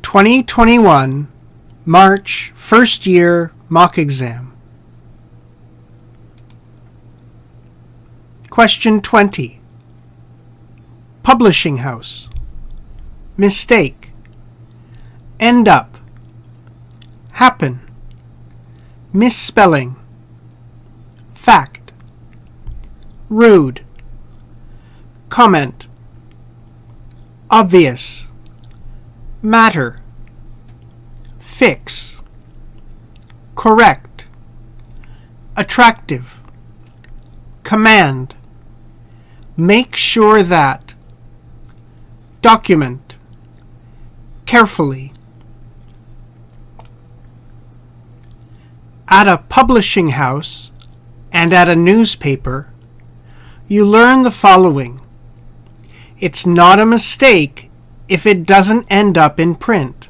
2021 March First Year Mock Exam. Question 20. Publishing house. Mistake. End up. Happen. Misspelling. Fact. Rude. Comment. Obvious. Matter. Fix. Correct. Attractive. Command. Make sure that. Document. Carefully. At a publishing house and at a newspaper, you learn the following. It's not a mistake if it doesn't end up in print.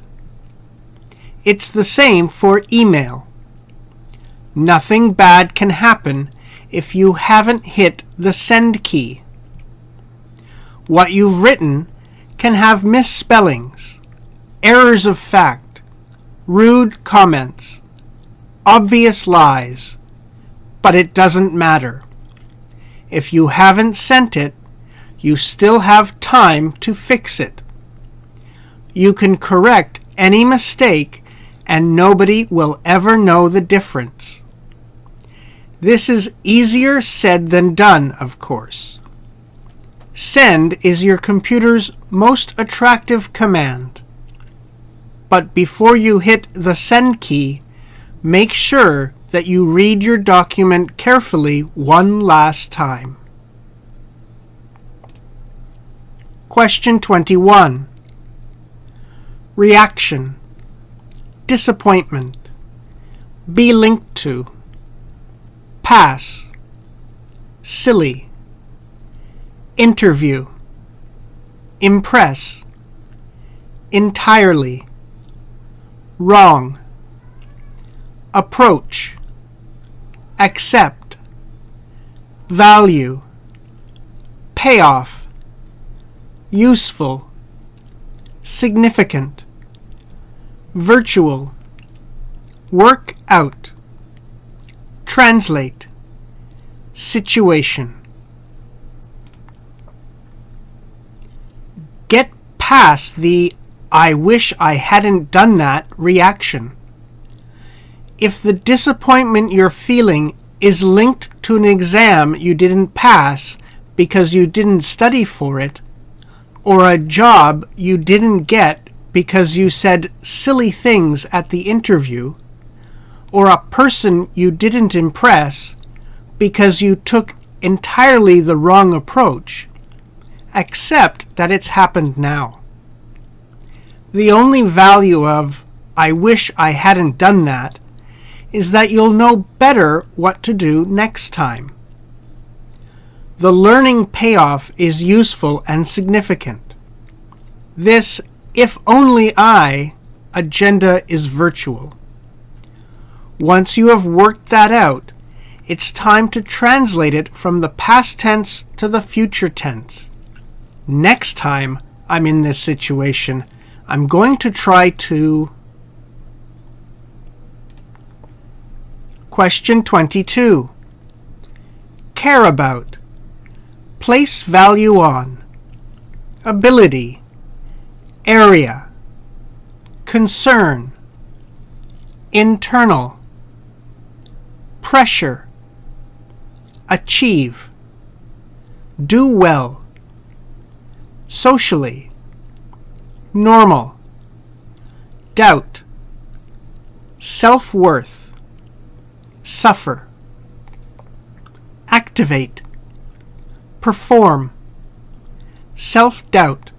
It's the same for email. Nothing bad can happen if you haven't hit the send key. What you've written can have misspellings, errors of fact, rude comments, obvious lies, but it doesn't matter. If you haven't sent it, you still have time to fix it. You can correct any mistake and nobody will ever know the difference. This is easier said than done, of course. Send is your computer's most attractive command. But before you hit the send key, make sure that you read your document carefully one last time. Question 21. Reaction. Disappointment. Be linked to. Pass. Silly. Interview. Impress. Entirely. Wrong. Approach. Accept. Value. Payoff. Useful. Significant. Virtual. Work out. Translate. Situation. Get past the "I wish I hadn't done that" reaction. If the disappointment you're feeling is linked to an exam you didn't pass because you didn't study for it, or a job you didn't get because you said silly things at the interview, or a person you didn't impress because you took entirely the wrong approach, accept that it's happened now. The only value of "I wish I hadn't done that" is that you'll know better what to do next time. The learning payoff is useful and significant. This "if only I" agenda is virtual. Once you have worked that out, it's time to translate it from the past tense to the future tense. Next time I'm in this situation, I'm going to try to... Question 22. Care about. Place value on. Ability. Area. Concern. Internal. Pressure. Achieve. Do well. Socially. Normal. Doubt. Self-worth. Suffer. Activate. Perform. Self-doubt.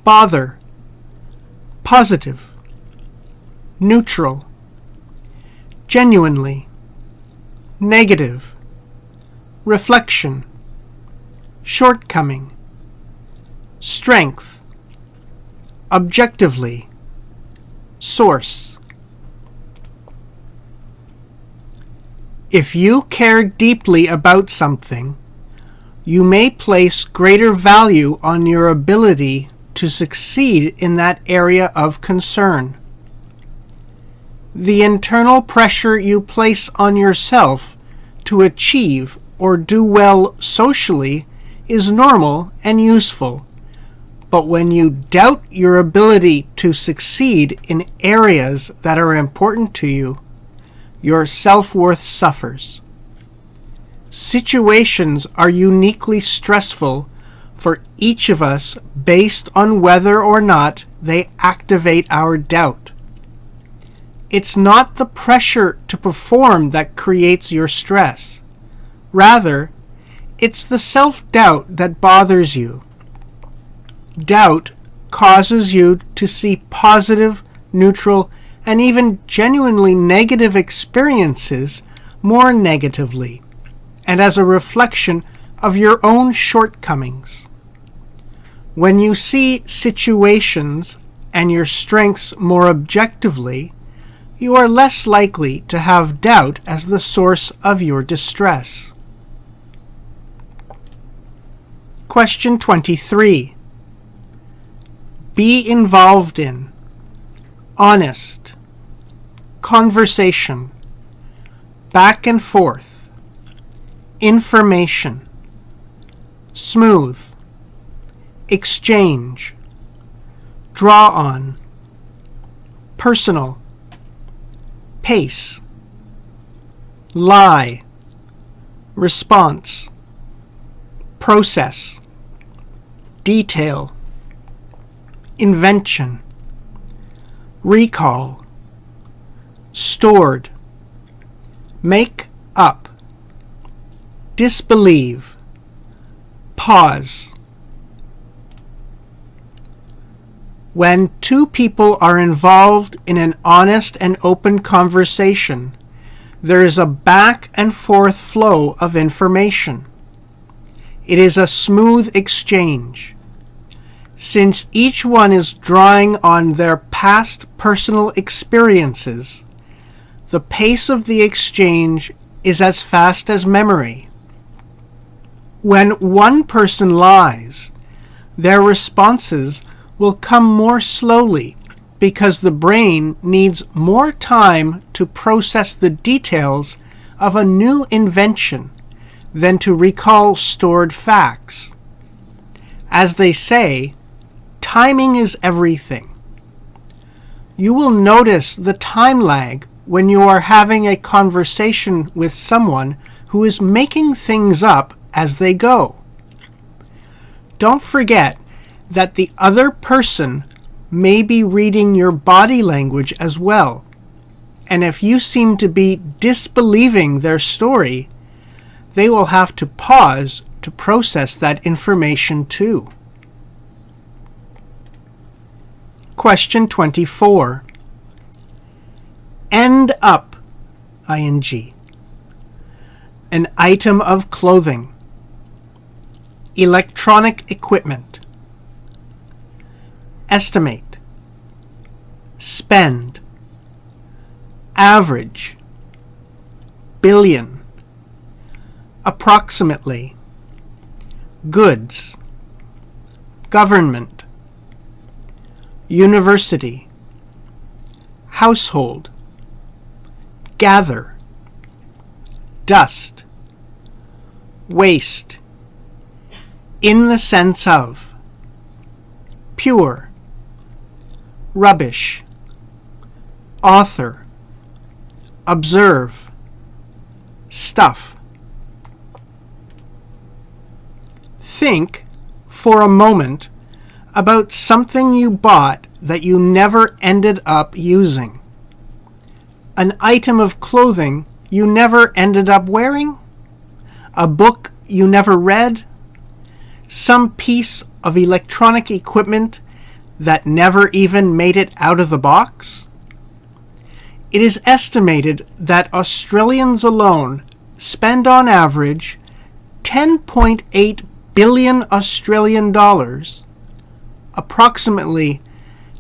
Bother. Positive. Neutral. Genuinely. Negative. Reflection. Shortcoming. Strength. Objectively. Source. If you care deeply about something, you may place greater value on your ability to succeed in that area of concern. The internal pressure you place on yourself to achieve or do well socially is normal and useful, but when you doubt your ability to succeed in areas that are important to you, your self-worth suffers. Situations are uniquely stressful for each of us based on whether or not they activate our doubt. It's not the pressure to perform that creates your stress. Rather, it's the self-doubt that bothers you. Doubt causes you to see positive, neutral, and even genuinely negative experiences more negatively, and as a reflection of your own shortcomings. When you see situations and your strengths more objectively, you are less likely to have doubt as the source of your distress. Question 23. Be involved in honest, conversation, back and forth, information, smooth, exchange, draw on, personal, pace, lie, response, process, detail, invention, recall, stored, make up, disbelieve, pause. When two people are involved in an honest and open conversation, there is a back and forth flow of information. It is a smooth exchange. Since each one is drawing on their past personal experiences, the pace of the exchange is as fast as memory. When one person lies, their responses will come more slowly because the brain needs more time to process the details of a new invention than to recall stored facts. As they say, timing is everything. You will notice the time lag when you are having a conversation with someone who is making things up as they go. Don't forget that the other person may be reading your body language as well, and if you seem to be disbelieving their story, they will have to pause to process that information too. Question 24. End up, ing. An item of clothing. Electronic equipment. Estimate. Spend. Average. Billion. Approximately. Goods. Government. University. Household. Gather. Dust. Waste. In the sense of. Pure. Rubbish. Author. Observe. Stuff. Think, for a moment, about something you bought that you never ended up using. An item of clothing you never ended up wearing? A book you never read? Some piece of electronic equipment that never even made it out of the box? It is estimated that Australians alone spend on average 10.8 billion Australian dollars, approximately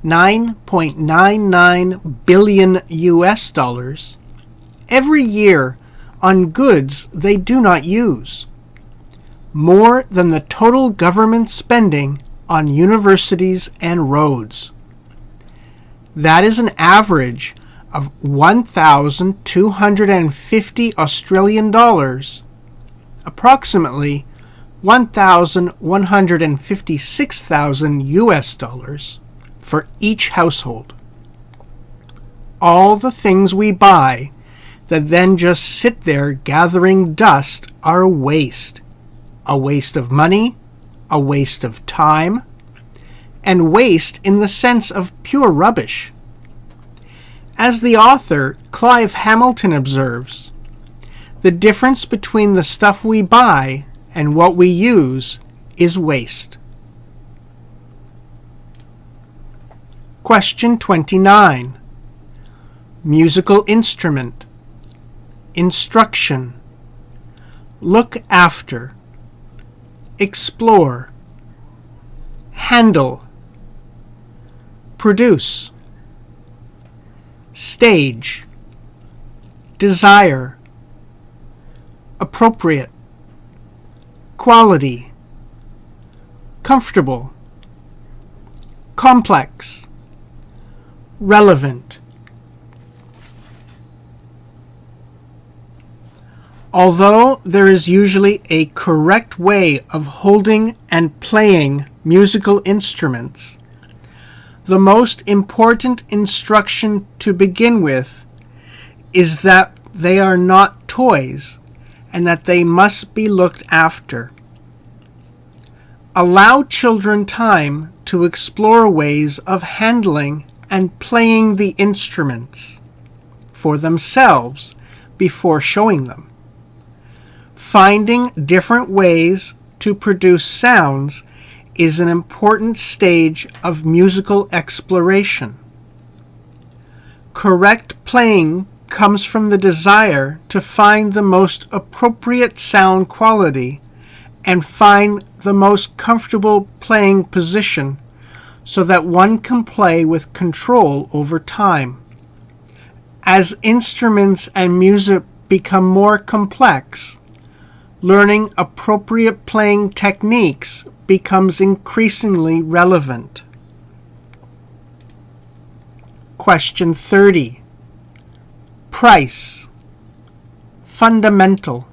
9.99 billion US dollars, every year on goods they do not use, more than the total government spending on universities and roads. That is an average of 1,250 Australian dollars, approximately 1,156,000 US dollars for each household. All the things we buy that then just sit there gathering dust are a waste of money, a waste of time, and waste in the sense of pure rubbish. As the author Clive Hamilton observes, the difference between the stuff we buy and what we use is waste. Question 29. Musical instrument. Instruction. Look after. Explore. Handle. Produce. Stage. Desire. Appropriate. Quality. Comfortable. Complex. Relevant. Although there is usually a correct way of holding and playing musical instruments, the most important instruction to begin with is that they are not toys and that they must be looked after. Allow children time to explore ways of handling and playing the instruments for themselves before showing them. Finding different ways to produce sounds is an important stage of musical exploration. Correct playing comes from the desire to find the most appropriate sound quality and find the most comfortable playing position so that one can play with control over time. As instruments and music become more complex, learning appropriate playing techniques becomes increasingly relevant. Question 30. Price. Fundamental.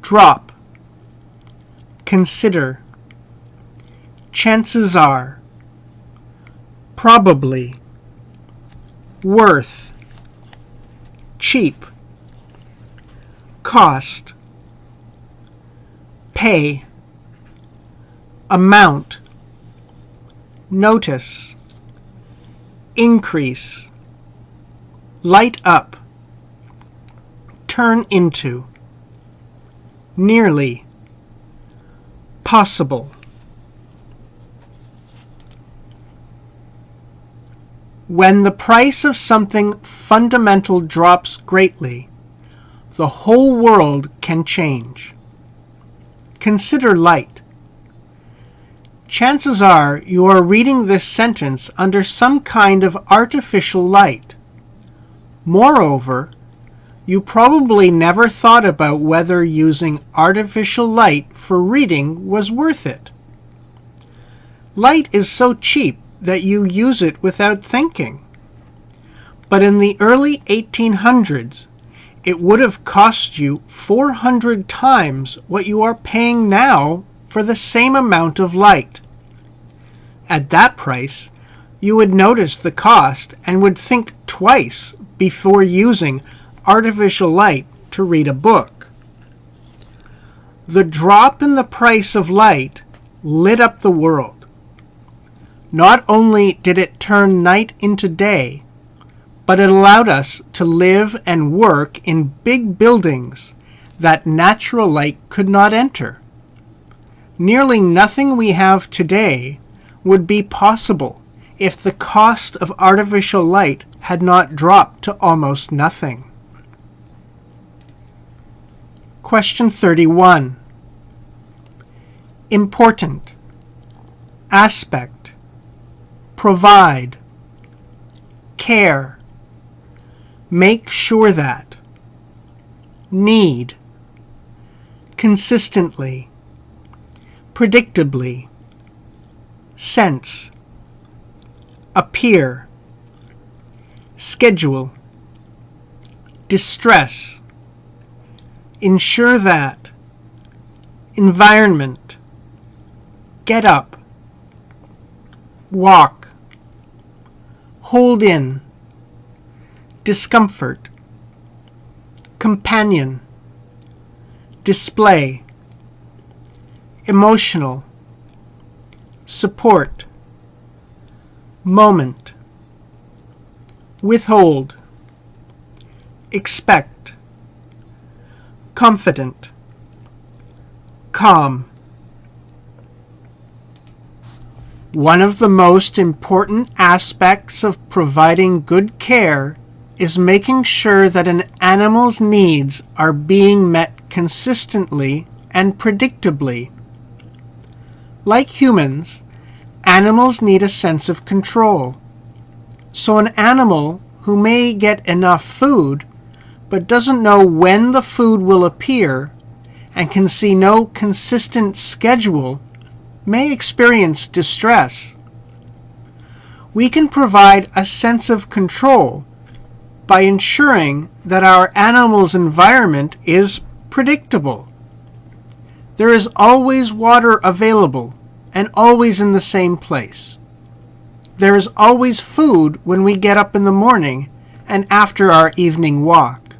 Drop. Consider. Chances are. Probably. Worth. Cheap. Cost. Pay. Amount. Notice. Increase. Light up. Turn into. Nearly. Possible. When the price of something fundamental drops greatly, the whole world can change. Consider light. Chances are you are reading this sentence under some kind of artificial light. Moreover, you probably never thought about whether using artificial light for reading was worth it. Light is so cheap that you use it without thinking. But in the early 1800s, it would have cost you 400 times what you are paying now for the same amount of light. At that price, you would notice the cost and would think twice before using artificial light to read a book. The drop in the price of light lit up the world. Not only did it turn night into day, but it allowed us to live and work in big buildings that natural light could not enter. Nearly nothing we have today would be possible if the cost of artificial light had not dropped to almost nothing. Question 31. Important. Aspect. Provide. Care. Make sure that. Need. Consistently. Predictably. sense, appear, schedule, distress, ensure that, environment, get up, walk, hold in, discomfort, companion, display, emotional, support, moment, withhold, expect, confident, calm. One of the most important aspects of providing good care is making sure that an animal's needs are being met consistently and predictably. Like humans, animals need a sense of control. So an animal who may get enough food but doesn't know when the food will appear and can see no consistent schedule may experience distress. We can provide a sense of control by ensuring that our animal's environment is predictable. There is always water available and always in the same place. There is always food when we get up in the morning and after our evening walk.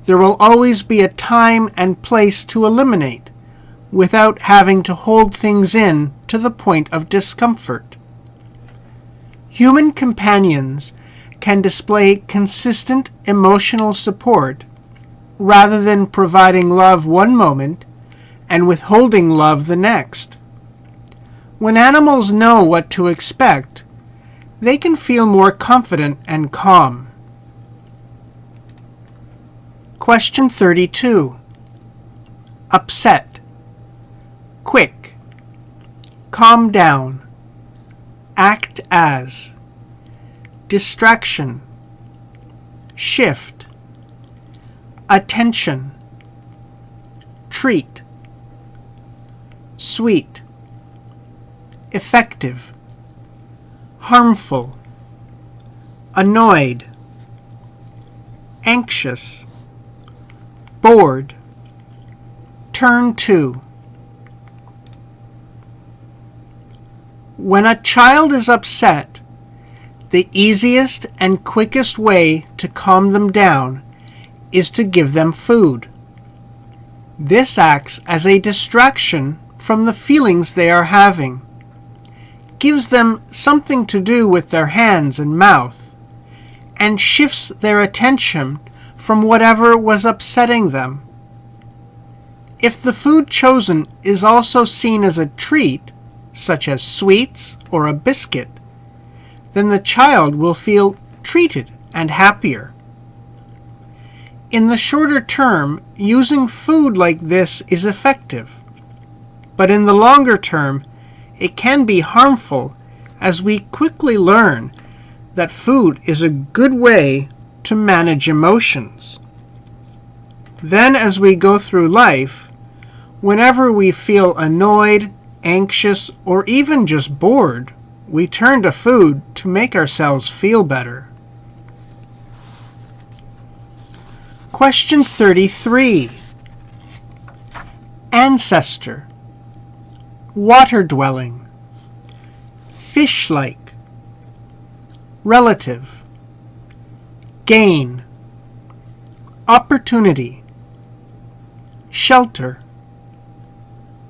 There will always be a time and place to eliminate without having to hold things in to the point of discomfort. Human companions can display consistent emotional support rather than providing love one moment and withholding love the next. When animals know what to expect, they can feel more confident and calm. Question 32. Upset. Quick. Calm down. Act as. Distraction. Shift. Attention. Treat. Sweet. Effective. Harmful. Annoyed. Anxious. Bored. Turn to. When a child is upset, the easiest and quickest way to calm them down is to give them food. This acts as a distraction from the feelings they are having, gives them something to do with their hands and mouth, and shifts their attention from whatever was upsetting them. If the food chosen is also seen as a treat, such as sweets or a biscuit, then the child will feel treated and happier. In the shorter term, using food like this is effective, but in the longer term, it can be harmful as we quickly learn that food is a good way to manage emotions. Then as we go through life, whenever we feel annoyed, anxious, or even just bored, we turn to food to make ourselves feel better. Question 33. Ancestor. Water-dwelling. Fish-like. Relative. Gain. Opportunity. Shelter.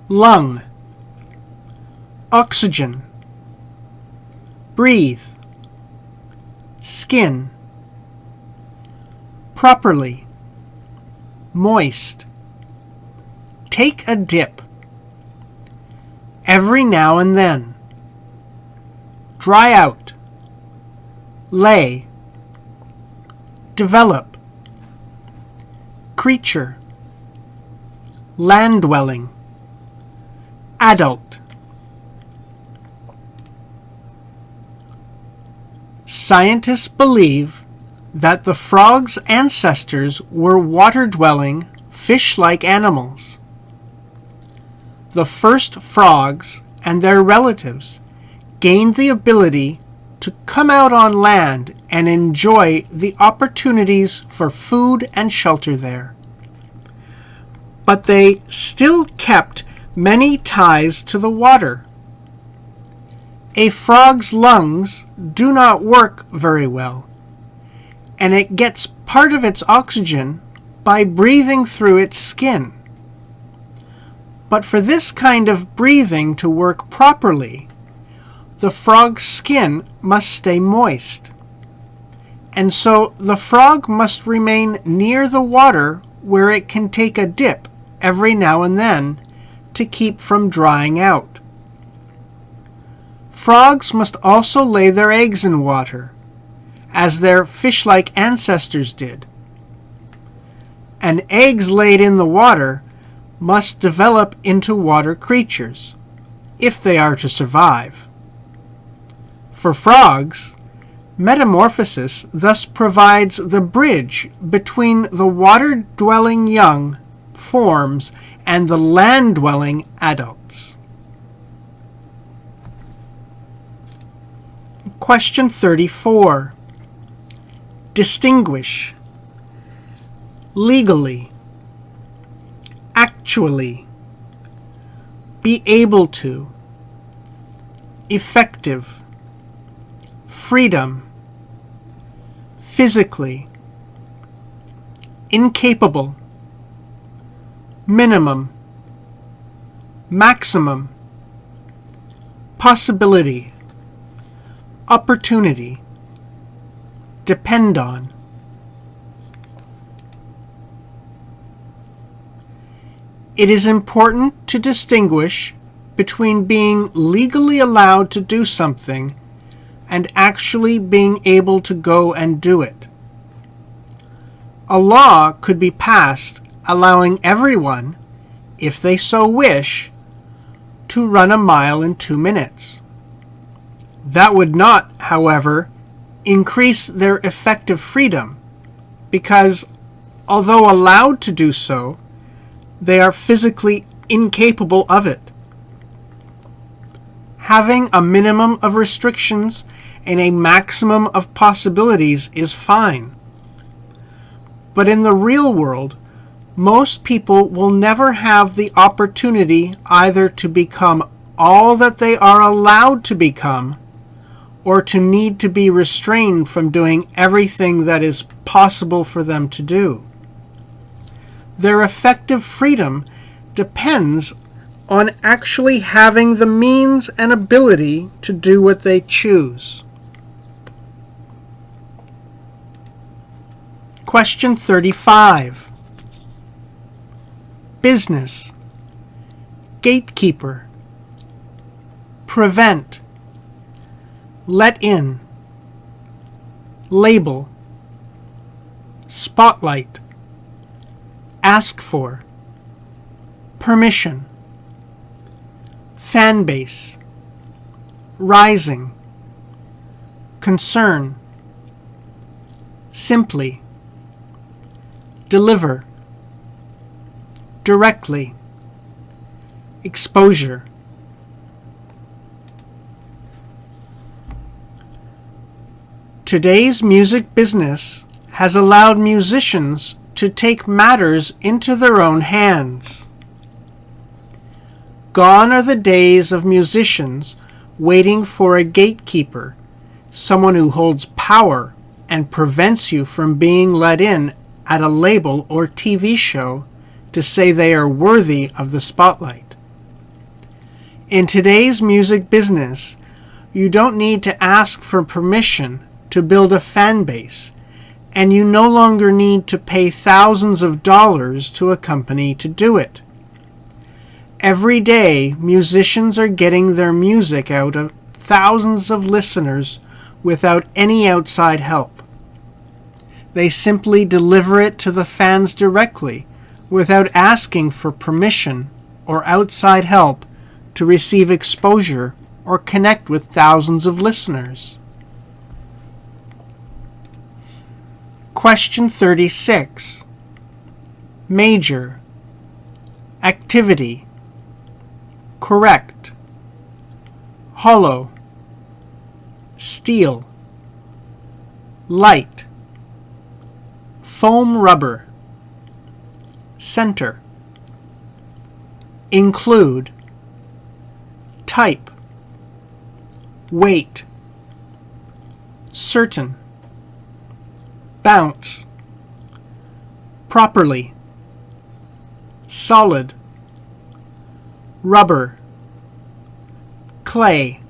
Lung. Oxygen. Breathe. Skin. Properly. Moist. Take a dip. Every now and then. Dry out. Lay. Develop. Creature. Land-dwelling. Adult. Scientists believe that the frog's ancestors were water-dwelling, fish-like animals. The first frogs and their relatives gained the ability to come out on land and enjoy the opportunities for food and shelter there. But they still kept many ties to the water. A frog's lungs do not work very well, and it gets part of its oxygen by breathing through its skin. But for this kind of breathing to work properly, the frog's skin must stay moist, and so the frog must remain near the water where it can take a dip every now and then to keep from drying out. Frogs must also lay their eggs in water, as their fish-like ancestors did. And eggs laid in the water must develop into water creatures, if they are to survive. For frogs, metamorphosis thus provides the bridge between the water-dwelling young forms and the land-dwelling adults. Question 34. Distinguish. Legally. Actually. Be able to. Effective. Freedom. Physically. Incapable. Minimum. Maximum. Possibility. Opportunity. Depend on. It is important to distinguish between being legally allowed to do something and actually being able to go and do it. A law could be passed allowing everyone, if they so wish, to run a mile in 2 minutes. That would not, however, increase their effective freedom, because although allowed to do so, they are physically incapable of it. Having a minimum of restrictions and a maximum of possibilities is fine. But in the real world, most people will never have the opportunity either to become all that they are allowed to become, or to need to be restrained from doing everything that is possible for them to do. Their effective freedom depends on actually having the means and ability to do what they choose. Question 35. Business. Gatekeeper. Prevent. Let in. Label. Spotlight. Ask for. Permission. Fan base. Rising. Concern. Simply. Deliver. Directly. Exposure. Today's music business has allowed musicians to take matters into their own hands. Gone are the days of musicians waiting for a gatekeeper, someone who holds power and prevents you from being let in at a label or TV show to say they are worthy of the spotlight. In today's music business, you don't need to ask for permission to build a fan base, and you no longer need to pay thousands of dollars to a company to do it. Every day, musicians are getting their music out to thousands of listeners without any outside help. They simply deliver it to the fans directly, without asking for permission or outside help to receive exposure or connect with thousands of listeners. Question 36. Major. Activity. Correct. Hollow. steel, light, foam rubber, center, include, type, weight, certain, bounce, properly, solid, rubber, clay.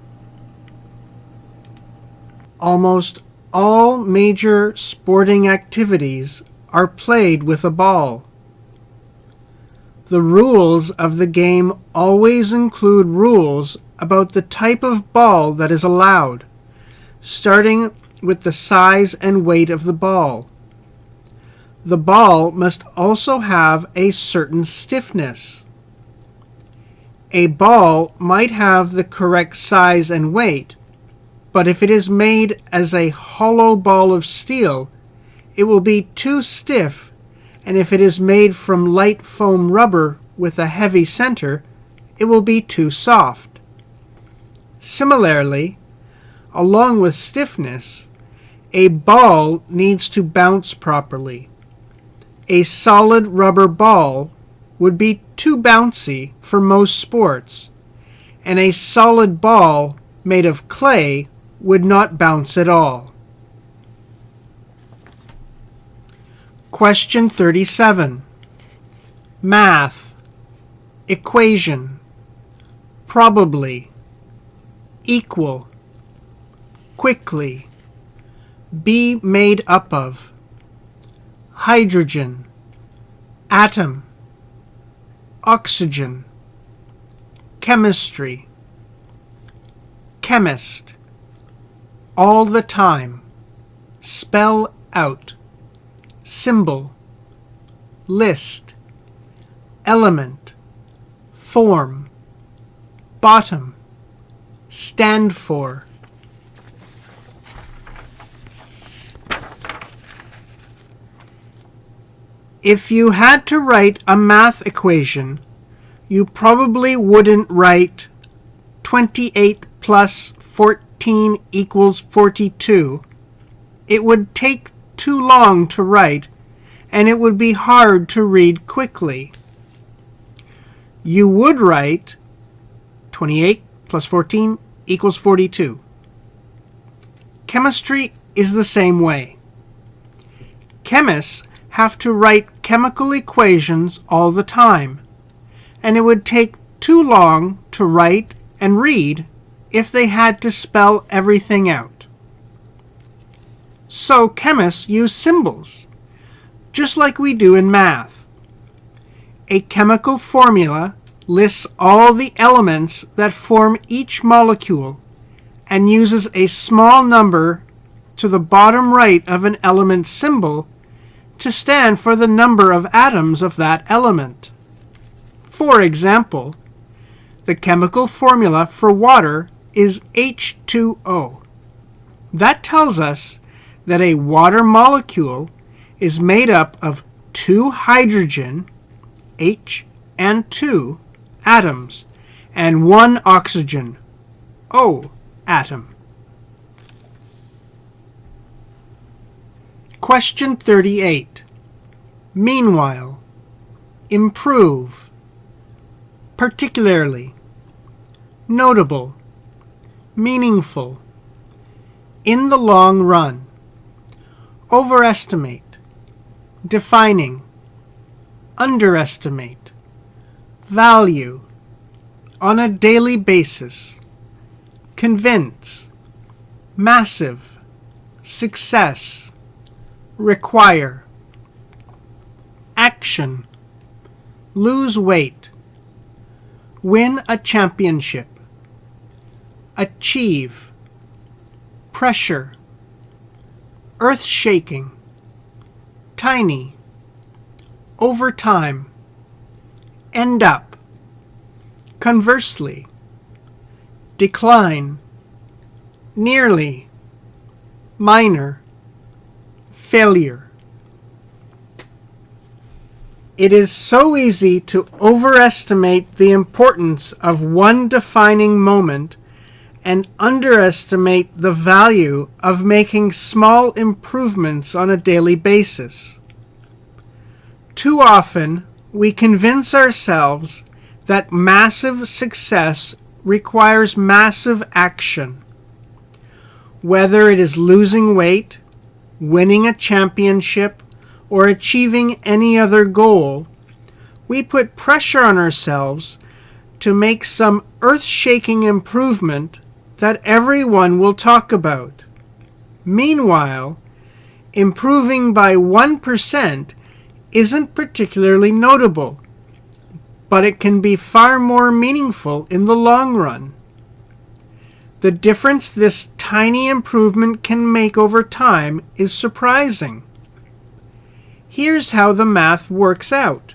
Almost all major sporting activities are played with a ball. The rules of the game always include rules about the type of ball that is allowed, starting with the size and weight of the ball. The ball must also have a certain stiffness. A ball might have the correct size and weight, but if it is made as a hollow ball of steel, it will be too stiff, and if it is made from light foam rubber with a heavy center, it will be too soft. Similarly, along with stiffness, a ball needs to bounce properly. A solid rubber ball would be too bouncy for most sports, and a solid ball made of clay would not bounce at all. Question 37. Math, equation, probably, equal, quickly, be made up of, hydrogen, atom, oxygen, chemistry, chemist, all the time, spell out, symbol, list, element, form, bottom, stand for. If you had to write a math equation, you probably wouldn't write 28 plus 14 equals 42. It would take too long to write, and it would be hard to read quickly. You would write 28 plus 14 equals 42. Chemistry is the same way. Chemists have to write chemical equations all the time, and it would take too long to write and read if they had to spell everything out. So chemists use symbols, just like we do in math. A chemical formula lists all the elements that form each molecule and uses a small number to the bottom right of an element symbol to stand for the number of atoms of that element. For example, the chemical formula for water is H2O. That tells us that a water molecule is made up of 2 hydrogen, H and 2, atoms, and 1 oxygen, O, atom. Question 38. Meanwhile, improve, particularly, notable, meaningful, in the long run, overestimate, defining, underestimate, value, on a daily basis, convince, massive, success, require, action, lose weight, win a championship, achieve, pressure, earth-shaking, tiny, over time, end up, conversely, decline, nearly, minor, failure. It is so easy to overestimate the importance of one defining moment and underestimate the value of making small improvements on a daily basis. Too often, we convince ourselves that massive success requires massive action. Whether it is losing weight, winning a championship, or achieving any other goal, we put pressure on ourselves to make some earth-shaking improvement that everyone will talk about. Meanwhile, improving by 1% isn't particularly notable, but it can be far more meaningful in the long run. The difference this tiny improvement can make over time is surprising. Here's how the math works out.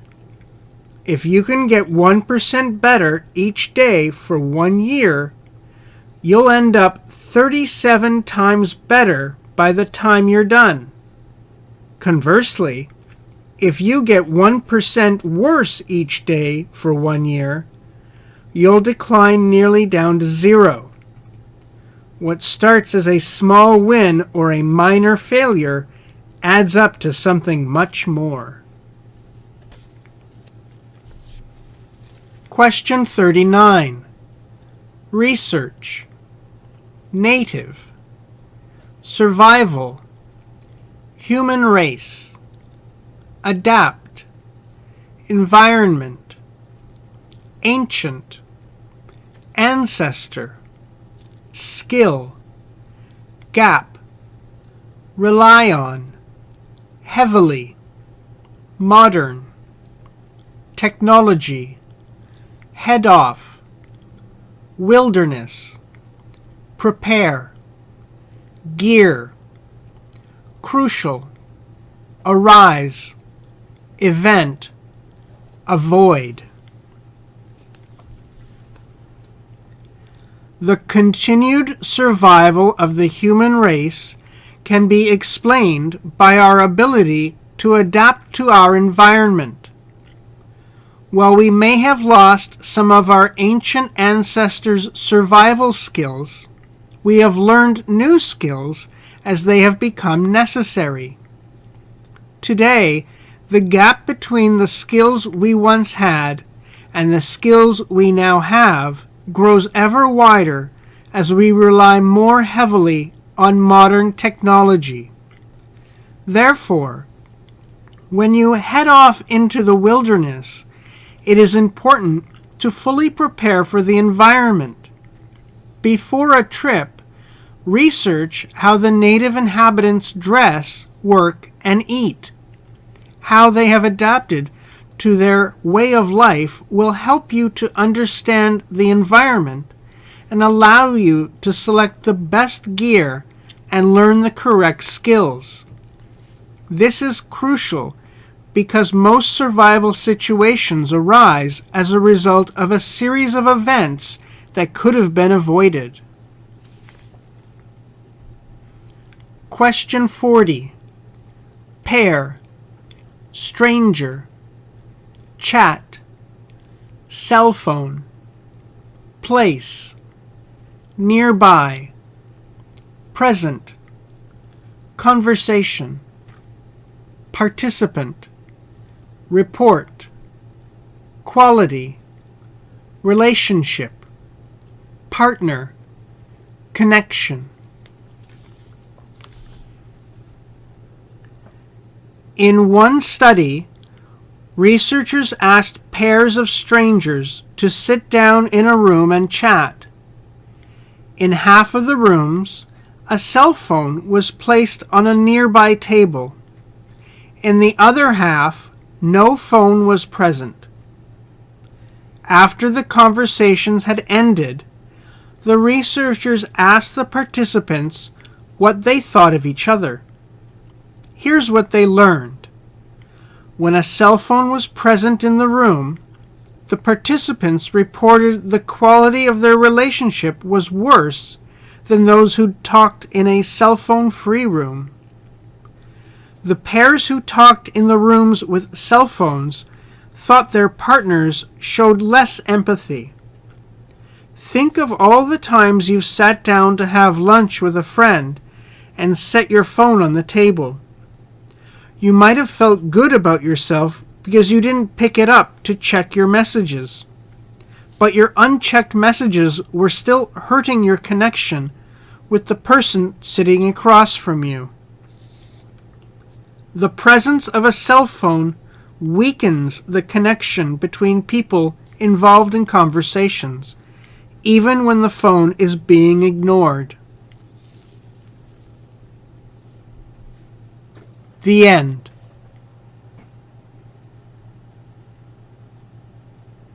If you can get 1% better each day for 1 year, you'll end up 37 times better by the time you're done. Conversely, if you get 1% worse each day for 1 year, you'll decline nearly down to 0. What starts as a small win or a minor failure adds up to something much more. Question 39. Research. Native. Survival. Human race. Adapt. Environment. Ancient. Ancestor. Skill. Gap. Rely on. Heavily. Modern. Technology. Head off. Wilderness. Prepare. Gear. Crucial. Arise. Event. Avoid. The continued survival of the human race can be explained by our ability to adapt to our environment. While we may have lost some of our ancient ancestors' survival skills, we have learned new skills as they have become necessary. Today, the gap between the skills we once had and the skills we now have grows ever wider as we rely more heavily on modern technology. Therefore, when you head off into the wilderness, it is important to fully prepare for the environment. Before a trip, research how the native inhabitants dress, work, and eat. How they have adapted to their way of life will help you to understand the environment and allow you to select the best gear and learn the correct skills. This is crucial because most survival situations arise as a result of a series of events that could have been avoided. Question 40. Pair. Stranger. Chat. Cell phone. Place. Nearby. Present. Conversation. Participant. Report. Quality. Relationship. Partner. Connection. In one study, researchers asked pairs of strangers to sit down in a room and chat. In half of the rooms, a cell phone was placed on a nearby table. In the other half, no phone was present. After the conversations had ended, the researchers asked the participants what they thought of each other. Here's what they learned. When a cell phone was present in the room, the participants reported the quality of their relationship was worse than those who talked in a cell phone-free room. The pairs who talked in the rooms with cell phones thought their partners showed less empathy. Think of all the times you've sat down to have lunch with a friend and set your phone on the table. You might have felt good about yourself because you didn't pick it up to check your messages. But your unchecked messages were still hurting your connection with the person sitting across from you. The presence of a cell phone weakens the connection between people involved in conversations, even when the phone is being ignored. The end.